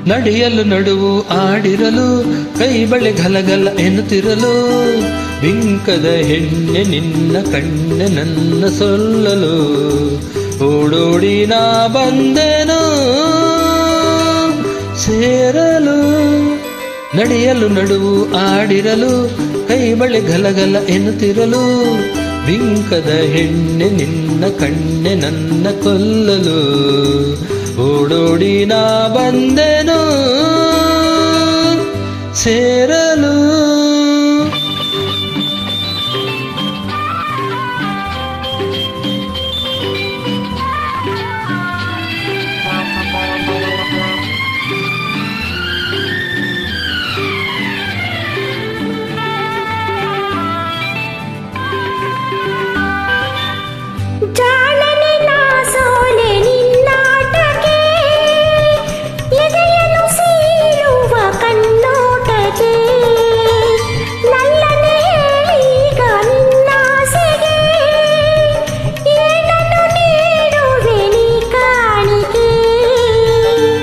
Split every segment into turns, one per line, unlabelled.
ನಡೆಯಲು ನಡುವು ಆಡಿರಲು ಕೈ ಬಳೆ ಗಲಗಲ ಎನ್ನುತ್ತಿರಲು ಬಿಂಕದ ಹೆಣ್ಣೆ ನಿನ್ನ ಕಣ್ಣೆ ನನ್ನ ಸೊಲ್ಲಲು ಓಡೋಡಿ ನಾ ಬಂದೆನು ಸೇರಲು ನಡೆಯಲು ನಡುವು ಆಡಿರಲು ಕೈ ಬಳೆ ಗಲಗಲ ಎನ್ನುತ್ತಿರಲು ಬಿಂಕದ ಹೆಣ್ಣೆ ನಿನ್ನ ಕಣ್ಣೆ ನನ್ನ ಕೊಲ್ಲಲು ಓಡೋಡಿ ನಾ ಬಂದೆನು ಸೇರಲು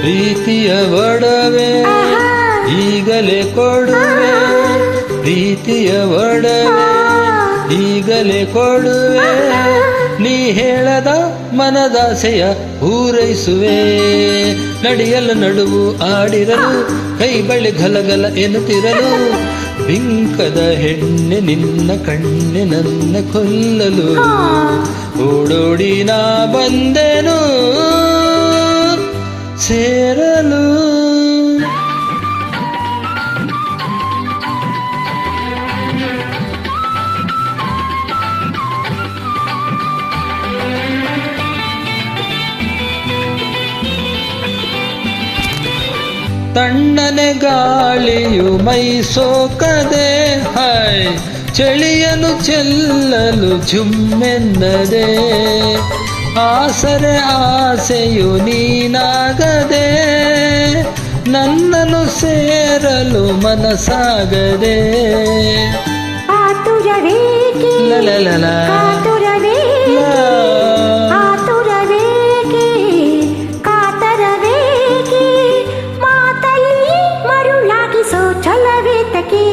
ಪ್ರೀತಿಯ ಒಡವೆ ಈಗಲೇ ಕೊಡುವೆ ಪ್ರೀತಿಯ ಒಡವೆ ಈಗಲೇ ಕೊಡುವೆ ನೀ ಹೇಳದ ಮನದಾಸೆಯ ಪೂರೈಸುವೆ ನಡೆಯಲು ನಡುವು ಆಡಿರಲು ಕೈ ಬಳೆ ಗಲಗಲ ಎನ್ನುತ್ತಿರಲು ಬಿಂಕದ ಹೆಣ್ಣೆ ನಿನ್ನ ಕಣ್ಣೆ ನನ್ನ ಕೊಲ್ಲಲು ಓಡೋಡಿ ನಾ ಬಂದೆನು ಸೇರಲು ತಣ್ಣನೆ ಗಾಳಿಯು ಮೈ ಸೋಕದೆ ಹಾಯ್ ಚಳಿಯನು ಚೆಲ್ಲಲು ಜುಮ್ಮೆನ್ನದೆ ಆಸರೆ ಆಸೆಯು ನೀನಾಗದೆ ನನ್ನನ್ನು ಸೇರಲು ಮನಸಾಗದೆ
ಆತುರವೇಕೆ
ಲಲಲಲ
ಆತುರವೇಕೆ ಕಾತರವೇಕೆ ಮಾತಲ್ಲಿ ಮರುಳಾಗಿಸೋ ಛಲವೇತಕೆ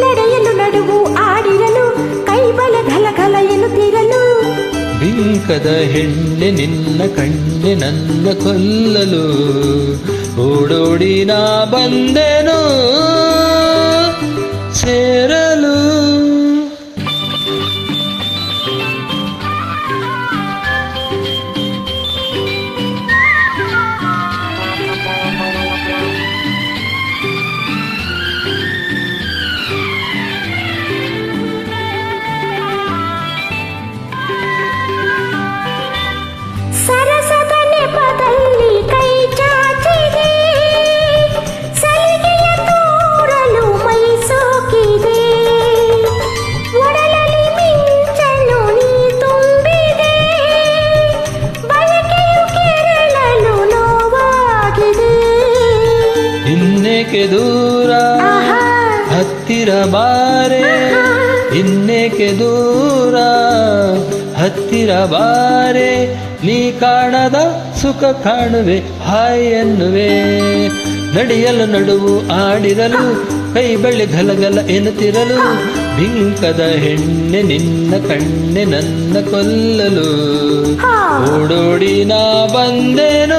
ನಡೆಯಲು ನಡುವು ಆಡಿರಲು ಕೈ ಬಳೆ ಗಲಗಲ ಎನ್ನುತ್ತಿರಲು
ಬಿಂಕದ ಹೆಣ್ಣೆ ನಿನ್ನ ಕಣ್ಣೆ ನನ್ನ ಕೊಲ್ಲಲು ಓಡೋಡಿ ನಾ ಬಂದೆನು ಸೇರಲು ಇನ್ನೇಕೆ ದೂರ ಹತ್ತಿರ ಬಾರೆ ಇನ್ನೇಕೆ ದೂರ ಹತ್ತಿರ ಬಾರೆ ನೀ ಕಾಣದ ಸುಖ ಕಾಣುವೆ ಹಾಯ್ ಎನ್ನುವೆ ನಡೆಯಲು ನಡುವು ಆಡಿರಲು ಕೈ ಬಳೆ ಗಲಗಲ ಎನ್ನುತ್ತಿರಲು ಬಿಂಕದ ಹೆಣ್ಣೆ ನಿನ್ನ ಕಣ್ಣೆ ನನ್ನ ಕೊಲ್ಲಲು ಓಡೋಡಿ ನಾ ಬಂದೆನು